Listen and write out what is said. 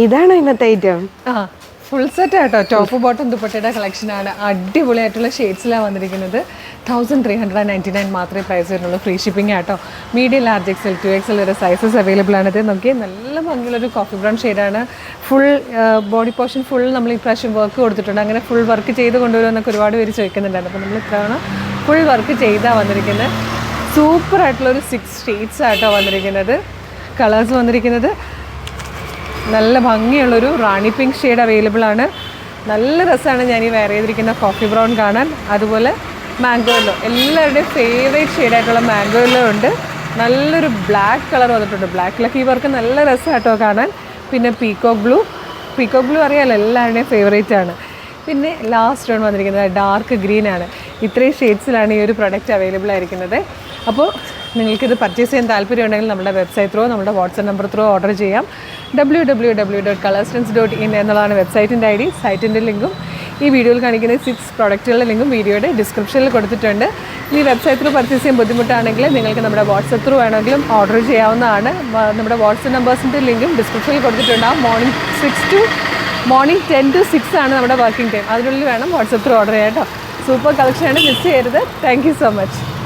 ഇതാണ് ഇന്നത്തെ item. Full set ആട്ടോ. ടോപ്പ് ബോട്ടം ദുപ്പട്ടയുടെ കളക്ഷനാണ്. അടിപൊളിയായിട്ടുള്ള ഷെയ്ഡ്സിലാണ് വന്നിരിക്കുന്നത്. 1399 മാത്രമേ പ്രൈസ് വരുന്നുള്ളൂ. ഫ്രീ ഷിപ്പിംഗ് ആട്ടോ. മീഡിയം, ലാർജ്, എക്സൽ, 2XL വരെ സൈസസ് അവൈലബിൾ ആണ്. ഇത് നോക്കി നല്ല ഭംഗിയുള്ളൊരു കോഫി ബ്രൗൺ ഷെയ്ഡാണ്. ഫുൾ ബോഡി പോർഷൻ ഫുൾ നമ്മൾ ഇപ്രാവശ്യം വർക്ക് കൊടുത്തിട്ടുണ്ട്. അങ്ങനെ ഫുൾ വർക്ക് ചെയ്ത് കൊണ്ടുവരുമെന്നൊക്കെ ഒരുപാട് പേര് ചോദിക്കുന്നുണ്ടായിരുന്നു. അപ്പോൾ നമ്മൾ ഇത്തവണ ഫുൾ വർക്ക് ചെയ്താണ് വന്നിരിക്കുന്നത്. സൂപ്പറായിട്ടുള്ളൊരു 6 ഷെയ്ഡ്സ് ആട്ടോ വന്നിരിക്കുന്നത്. കളേഴ്സ് വന്നിരിക്കുന്നത് നല്ല ഭംഗിയുള്ളൊരു റാണി പിങ്ക് ഷെയ്ഡ് അവൈലബിൾ ആണ്. നല്ല രസമാണ് ഞാൻ ഈ വെയർ ചെയ്തിരിക്കുന്ന കോഫി ബ്രൗൺ കാണാൻ. അതുപോലെ മാംഗോ യെല്ലോ, എല്ലാവരുടെയും ഫേവറേറ്റ് ഷെയ്ഡായിട്ടുള്ള മാംഗോ യെല്ലോ ഉണ്ട്. നല്ലൊരു ബ്ലാക്ക് കളർ വന്നിട്ടുണ്ട്. ബ്ലാക്കിലൊക്കെ ഈ വർക്ക് നല്ല രസമായിട്ടോ കാണാൻ. പിന്നെ പീക്കോക്ക് ബ്ലൂ അറിയാമല്ലോ, എല്ലാവരുടെയും ഫേവറേറ്റ് ആണ്. പിന്നെ ലാസ്റ്റ് ആണ് വന്നിരിക്കുന്നത് ഡാർക്ക് ഗ്രീൻ ആണ്. ഇത്രയും ഷെയ്ഡ്സിലാണ് ഈ ഒരു പ്രൊഡക്റ്റ് അവൈലബിൾ ആയിരിക്കുന്നത്. അപ്പോൾ നിങ്ങൾക്കിത് പർച്ചേസ് ചെയ്യാൻ താല്പര്യമുണ്ടെങ്കിൽ നമ്മുടെ വെബ്സൈറ്റ് ത്രൂ, നമ്മുടെ വാട്സപ്പ് നമ്പർ ത്രൂ ഓർഡർ ചെയ്യാം. www.colorstrends.in എന്നുള്ളതാണ് വെബ്സൈറ്റിൻ്റെ ID. സൈറ്റിൻ്റെ ലിങ്കും ഈ വീഡിയോയിൽ കാണിക്കുന്ന 6 പ്രോഡക്റ്റുകളുടെ ലിങ്കും വീഡിയോയുടെ ഡിസ്ക്രിപ്ഷനിൽ കൊടുത്തിട്ടുണ്ട്. ഈ വെബ്സൈറ്റ് ത്രൂ പർച്ചേസ് ചെയ്യാൻ ബുദ്ധിമുട്ടാണെങ്കിൽ നിങ്ങൾക്ക് നമ്മുടെ വാട്സപ്പ് ത്രൂ വേണമെങ്കിലും ഓർഡർ ചെയ്യാവുന്നതാണ്. നമ്മുടെ വാട്സപ്പ് നമ്പേഴ്സിൻ്റെ ലിങ്കും ഡിസ്ക്രിപ്ഷനിൽ കൊടുത്തിട്ടുണ്ട്. മോർണിംഗ് 10 to 6 ആണ് നമ്മുടെ വർക്കിംഗ് ടൈം. അതിനുള്ളിൽ വേണം വാട്സപ്പ് ത്രൂ ഓർഡർ ചെയ്യാം കേട്ടോ. സൂപ്പർ കളക്ഷനാണ്, മിസ് ചെയ്യരുത്. Thank you so much.